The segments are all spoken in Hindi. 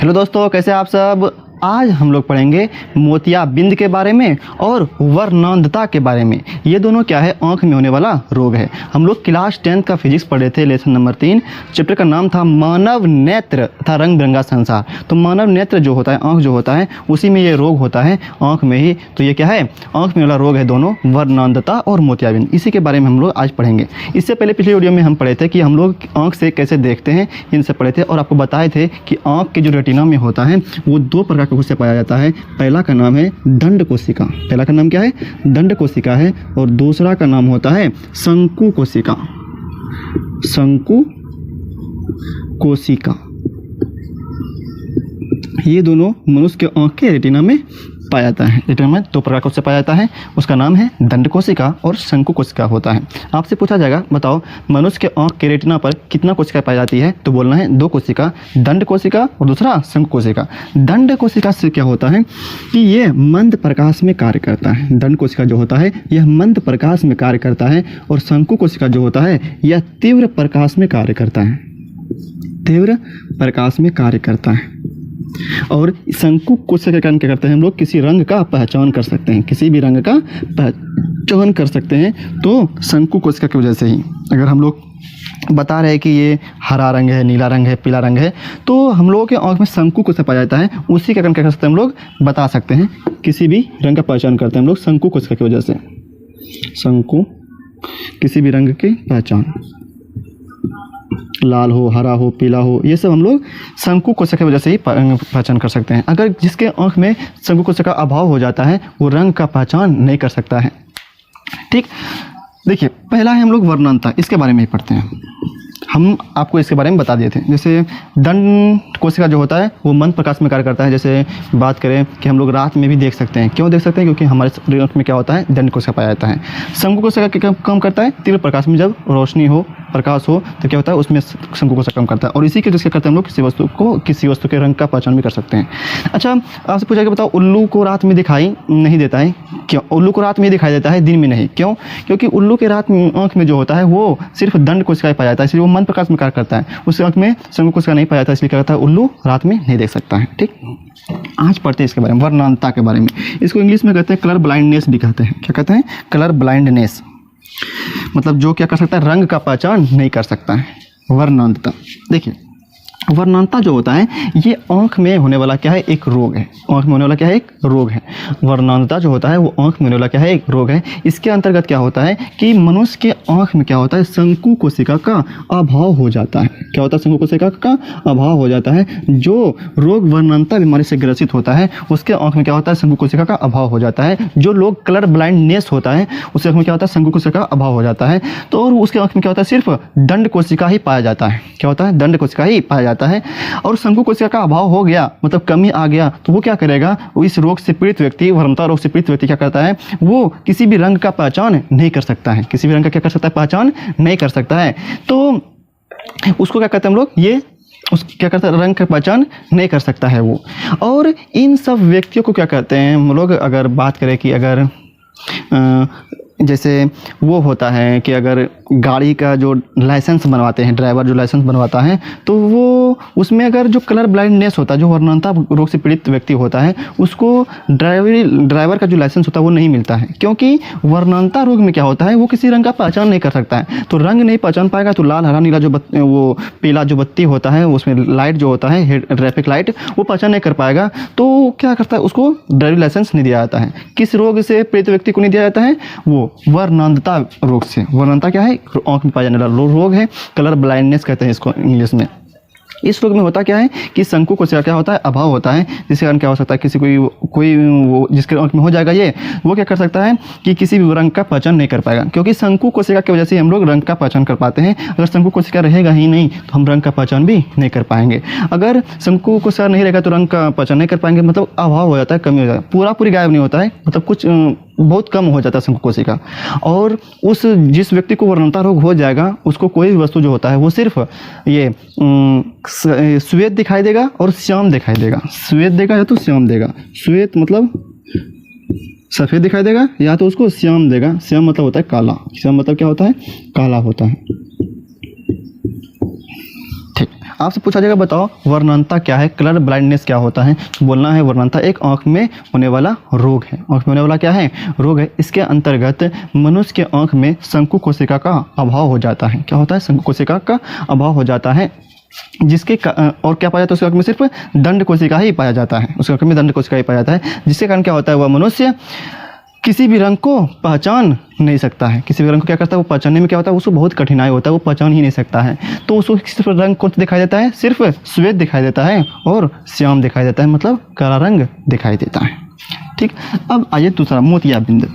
हेलो दोस्तों, कैसे आप सब। आज हम लोग पढ़ेंगे मोतियाबिंद के बारे में और वर्णांधता के बारे में। ये दोनों क्या है, आंख में होने वाला रोग है। हम लोग क्लास 10 का फिजिक्स पढ़े थे, लेसन नंबर 3। चैप्टर का नाम था मानव नेत्र तथा रंग बिरंगा संसार। तो मानव नेत्र जो होता है, आंख जो होता है, उसी में ये रोग होता है, आंख में ही। तो ये क्या है, आंख में वाला रोग है दोनों, वर्णांधता और मोतियाबिंद। इसी के बारे में हम लोग आज पढ़ेंगे। इससे पहले पिछले वीडियो में हम पढ़े थे कि हम लोग आंख से कैसे देखते हैं, इनसे पढ़े थे और आपको बताए थे कि आंख के जो रेटिना में होता है वो दो प्रकार के कोशिका पाया जाता है। पहला का नाम है दंड कोशिका। पहला का नाम क्या है, दंड कोशिका है। और दूसरा का नाम होता है शंकु कोशिका। शंकु कोशिका। ये दोनों मनुष्य के आंख के रेटिना में पाया जाता है। रेटिना में दो प्रकार से पाया जाता है, उसका नाम है दंड कोशिका और शंकु कोशिका होता है। आपसे पूछा जाएगा, बताओ मनुष्य के आंख के रेटिना पर कितना कोशिका पाई जाती है, तो बोलना है दो कोशिका, दंड कोशिका और दूसरा शंकु कोशिका। दंड कोशिका से क्या होता है कि ये मंद प्रकाश में कार्य करता है। दंड कोशिका जो होता है यह मंद प्रकाश में कार्य करता है और शंकु कोशिका जो होता है यह तीव्र प्रकाश में कार्य करता है। तीव्र प्रकाश में कार्य करता है। और शंकु कोशिका के कारण क्या करते हैं, हम लोग किसी रंग का पहचान कर सकते हैं, किसी भी रंग का पहचान कर सकते हैं तो शंकु कोशिका की वजह से ही। अगर हम लोग बता रहे हैं कि ये हरा रंग है, नीला रंग है, पीला रंग है, तो हम लोगों के आंख में शंकु कोशिका पाया जाता है। उसी के कारण क्या कर सकते हैं, हम लोग बता सकते हैं, किसी भी रंग का पहचान करते हैं हम लोग शंकु कोशिका की वजह से। शंकु, किसी भी रंग की पहचान, लाल हो, हरा हो, पीला हो, ये सब हम लोग शंकु कोशिका की वजह से ही पहचान कर सकते हैं। अगर जिसके आंख में शंकु कोशिका का अभाव हो जाता है वो रंग का पहचान नहीं कर सकता है। ठीक, देखिए पहला है हम लोग वर्णांधता, इसके बारे में ही पढ़ते हैं। हम आपको इसके बारे में बता दिए थे। जैसे दंड कोशिका जो होता है वो मंद प्रकाश में कार्य करता है। जैसे बात करें कि हम लोग रात में भी देख सकते हैं। क्यों देख सकते हैं, क्योंकि हमारे आंख में क्या होता है, दंड कोशिका पाया जाता है। शंकु कोशिका क्या काम करता है, तीव्र प्रकाश में जब रोशनी हो, प्रकाश हो, तो क्या होता है उसमें शंकु कोशिका काम करता है। और इसी के जिसके करते हैं हम लोग किसी वस्तु के रंग का पहचान भी कर सकते हैं। अच्छा, आपसे पूछा कि बताओ उल्लू को रात में दिखाई नहीं देता है, क्यों? उल्लू को रात में दिखाई देता है, दिन में नहीं। क्यों? क्योंकि उल्लू के रात में आंख में जो होता है वो सिर्फ दंड कोशिका पाया जाता है, इसलिए वो मंद प्रकाश में कार्य करता है। उसके आंख में शंकु कोशिका नहीं पाया जाता, इसलिए क्या होता है, उल्लू रात में नहीं देख सकता है। ठीक, आज पढ़ते हैं इसके बारे में, वर्णांधता के बारे में। इसको इंग्लिश में कहते हैं कलर ब्लाइंडनेस भी कहते हैं। क्या कहते हैं, कलर ब्लाइंडनेस। मतलब जो क्या कर सकता है, रंग का पहचान नहीं कर सकता है, वर्णांधता। देखिए वर्णांधता जो होता है ये आंख में होने वाला क्या है, एक रोग है। आंख में होने वाला क्या है, एक रोग है। वर्णांधता जो होता है वो आंख में होने वाला क्या है, एक रोग है। इसके अंतर्गत क्या होता है कि मनुष्य के आंख में क्या होता है, शंकु कोशिका का अभाव हो जाता है। क्या होता है, शंकु कोशिका का अभाव हो जाता है। जो रोग वर्णांधता बीमारी से ग्रसित होता है उसके आंख में क्या होता है, शंकु कोशिका का अभाव हो जाता है। जो लोग कलर ब्लाइंडनेस होता है उसके आंख में क्या होता है, शंकु कोशिका का अभाव हो जाता है। तो और उसके आंख में क्या होता है, सिर्फ दंड कोशिका ही पाया जाता है। क्या होता है, दंड कोशिका ही पाया जाता है। और शंकु कोशिका का अभाव हो गया, मतलब कमी आ गया, तो वो क्या करेगा, वो इस रोग से पीड़ित व्यक्ति, वर्णांधता रोग से पीड़ित व्यक्ति क्या करता है, वो किसी भी रंग का पहचान नहीं कर सकता है। किसी भी रंग का क्या कर सकता है, पहचान नहीं कर सकता है। तो उसको क्या कहते हैं हम लोग, ये क्या करता है, रंग का पहचान नहीं कर सकता है वो। और इन सब व्यक्तियों को क्या कहते हैं हम लोग, अगर बात करें कि अगर जैसे वो होता है कि अगर गाड़ी का जो लाइसेंस बनवाते हैं, ड्राइवर जो लाइसेंस बनवाता है, तो वो उसमें अगर जो कलर ब्लाइंडनेस होता है, जो वर्णांधता रोग से पीड़ित व्यक्ति होता है, उसको ड्राइवर का जो लाइसेंस होता है वो नहीं मिलता है। क्योंकि वर्णांधता रोग में क्या होता है, वो किसी रंग का पहचान नहीं कर सकता है। तो रंग नहीं पहचान पाएगा तो लाल, हरा, नीला जो वो पीला जो बत्ती होता है, उसमें लाइट जो होता है, ट्रैफिक लाइट, वो पहचान नहीं कर पाएगा। तो क्या करता है, उसको ड्राइविंग लाइसेंस नहीं दिया जाता है। किस रोग से पीड़ित व्यक्ति को नहीं दिया जाता है, वो वर्णांधता रोग से। वर्णांधता क्या है, आंख में पाया जाने वाला रोग है, कलर ब्लाइंडनेस कहते हैं इसको इंग्लिश में। इस रोग में होता क्या है कि शंकु कोशिका क्या होता है, अभाव होता है। जिसके कारण क्या हो सकता है, किसी कोई वो जिसके आंख में हो जाएगा ये, वो क्या कर सकता है कि किसी भी रंग का पहचान नहीं कर पाएगा। क्योंकि शंकु कोशिका की वजह से हम लोग रंग का पहचान कर पाते हैं। अगर शंकु कोशिका रहेगा ही नहीं तो हम रंग का पहचान भी नहीं कर पाएंगे। अगर शंकु कोशिका नहीं रहेगा तो रंग का पहचान नहीं कर पाएंगे, मतलब अभाव हो जाता है, कमी हो जाता है, पूरी गायब नहीं होता है, मतलब कुछ बहुत कम हो जाता है शंकु कोशिका। और उस जिस व्यक्ति को वर्णांधता रोग हो जाएगा उसको कोई भी वस्तु जो होता है वो सिर्फ ये श्वेत दिखाई देगा और श्याम दिखाई देगा। श्वेत देगा या तो श्याम देगा। श्वेत मतलब सफ़ेद दिखाई देगा या तो उसको श्याम देगा। श्याम मतलब होता है काला। श्याम मतलब क्या होता है, काला होता है। ठीक, आपसे पूछा जाएगा बताओ वर्णनता क्या है, कलर ब्लाइंडनेस क्या होता है। बोलना है वर्णनता एक आँख में होने वाला रोग है। आँख में होने वाला क्या है, रोग है। इसके अंतर्गत मनुष्य के आँख में शंकु कोशिका का अभाव हो जाता है। क्या होता है, शंकु कोशिका का अभाव हो जाता है, जिसके और क्या पाया जाता है, उसके आँख में सिर्फ दंड कोशिका ही पाया जाता है। उसके आँख में दंड कोशिका ही पाया जाता है, जिसके कारण क्या होता है, वह मनुष्य किसी भी रंग को पहचान नहीं सकता है। किसी भी रंग को क्या करता है, वो पहचानने में क्या होता है, उसको बहुत कठिनाई होता है, वो पहचान ही नहीं सकता है। तो उसको सिर्फ रंग कौन सा दिखाई देता है, सिर्फ श्वेत दिखाई देता है और श्याम दिखाई देता है, मतलब काला रंग दिखाई देता है। ठीक, अब आइए दूसरा मोतियाबिंद।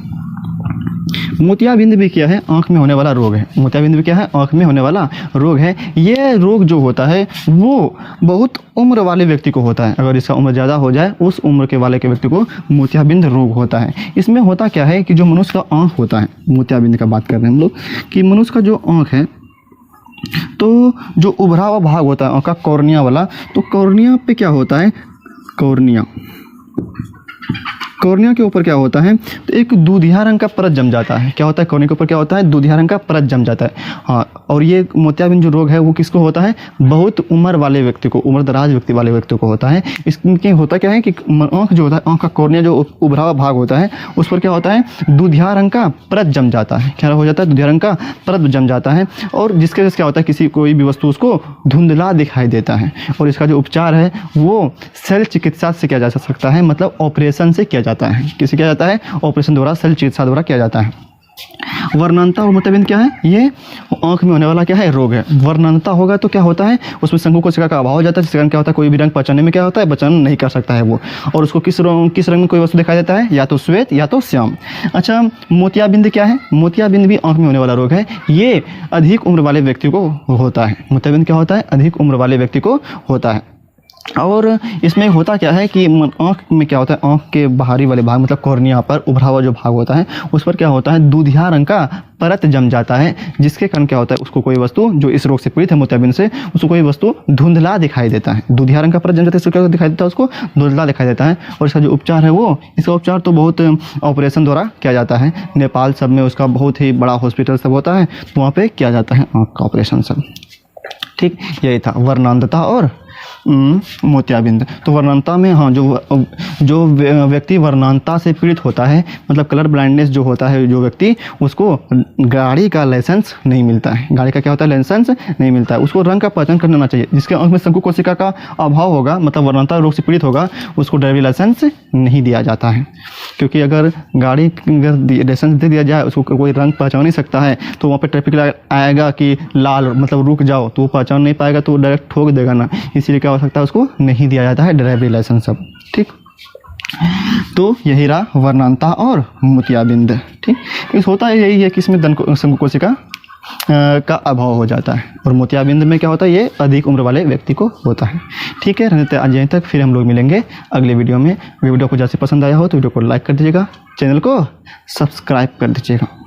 मोतियाबिंद भी क्या है, आँख में होने वाला रोग है। मोतियाबिंद भी क्या है, आँख में होने वाला रोग है। ये रोग जो होता है वो बहुत उम्र वाले व्यक्ति को होता है। अगर इसका उम्र ज़्यादा हो जाए, उस उम्र के वाले के व्यक्ति को मोतियाबिंद रोग होता है। इसमें होता क्या है कि जो मनुष्य का आँख होता है, मोतियाबिंद का बात कर रहे हैं हम लोग, कि मनुष्य का जो आँख है, तो जो उभरा हुआ भाग होता है आँख का, कॉर्निया वाला, तो कॉर्निया पे क्या होता है, कॉर्निया के ऊपर क्या होता है, तो एक दूधिया रंग का परत जम जाता है। क्या होता है, कॉर्निया के ऊपर क्या होता है, दूधिया रंग का परत जम जाता है। हाँ, और ये मोतियाबिंद जो रोग है वो किसको होता है, बहुत उम्र वाले व्यक्ति को, उम्र दराज व्यक्ति वाले व्यक्ति को होता है। इसके होता क्या है कि आँख जो होता है, आँख का कॉर्निया जो उभरा हुआ भाग होता है, उस पर क्या होता है, दूधिया रंग का परत जम जाता है। क्या हो जाता है, दूधिया रंग का परत जम जाता है, और जिसके वजह से क्या होता है, कोई भी वस्तु उसको धुंधला दिखाई देता है। और इसका जो उपचार है वो शल्य चिकित्सा से किया जा सकता है, मतलब ऑपरेशन से किया जाता है। किसे किया जाता है, ऑपरेशन द्वारा, शल्य चिकित्सा द्वारा किया जाता है। वर्णनता और मोतियाबिंद क्या है, ये आँख में होने वाला क्या है, रोग है। वर्णनता होगा तो क्या होता है, उसमें शंकु कोशिका का अभाव हो जाता है, जिसके कारण क्या होता है, कोई भी रंग पहचानने में क्या होता है, पहचान नहीं कर सकता है वो। और उसको किस रंग में कोई वस्तु दिखाई देता है, या तो श्वेत या तो श्याम। अच्छा, मोतियाबिंद क्या है, मोतियाबिंद भी आँख में होने वाला रोग है। ये अधिक उम्र वाले व्यक्ति को होता है। मोतियाबिंद क्या होता है, अधिक उम्र वाले व्यक्ति को होता है। और इसमें होता क्या है कि आँख में क्या होता है, आँख के बाहरी वाले भाग, मतलब कॉर्निया पर उभरा हुआ जो भाग होता है, उस पर क्या होता है, दूधिया रंग का परत जम जाता है, जिसके कारण क्या होता है, उसको कोई वस्तु जो इस रोग से पीड़ित है मोतियाबिंद से, उसको कोई वस्तु धुंधला दिखाई देता है। दूधिया रंग का परत जम जाता है, इसको क्या दिखाई देता है, उसको धुंधला दिखाई देता है। और इसका जो उपचार है वो, इसका उपचार तो बहुत ऑपरेशन द्वारा किया जाता है। नेपाल सब में उसका बहुत ही बड़ा हॉस्पिटल सब होता है, तो वहाँ पर किया जाता है आँख का ऑपरेशन सब। ठीक, यही था वर्णनता और मोतियाबिंद। तो वर्णनता में हाँ, जो व्यक्ति वर्णनता से पीड़ित होता है, मतलब कलर ब्लाइंडनेस जो होता है, जो व्यक्ति, उसको गाड़ी का लाइसेंस नहीं मिलता है। गाड़ी का क्या होता है, लाइसेंस नहीं मिलता है। उसको रंग का पहचान करना चाहिए। जिसके आँख में शंकु कोशिका का अभाव होगा, मतलब वर्णनता रोग से पीड़ित होगा, उसको ड्राइविंग लाइसेंस नहीं दिया जाता है। क्योंकि अगर गाड़ी लाइसेंस दे दिया जाए, उसको कोई रंग पहचान नहीं सकता है, तो वहाँ पर ट्रैफिक आएगा कि लाल, मतलब रुक जाओ, तो वो पहचान नहीं पाएगा, तो वो डायरेक्ट ठोक देगा ना। इसीलिए क्या हो सकता है, उसको नहीं दिया जाता है ड्राइविंग लाइसेंस सब। ठीक, तो यही रहा वर्णनता और मोतियाबिंद। ठीक, इस होता है यही है कि इसमें शंकु कोशिका का अभाव हो जाता है, और मोतियाबिंद में क्या होता है, ये अधिक उम्र वाले व्यक्ति को होता है। ठीक है, रहते आज यहीं तक, फिर हम लोग मिलेंगे अगले वीडियो में। वीडियो को जैसे पसंद आया हो तो वीडियो को लाइक कर दीजिएगा, चैनल को सब्सक्राइब कर दीजिएगा।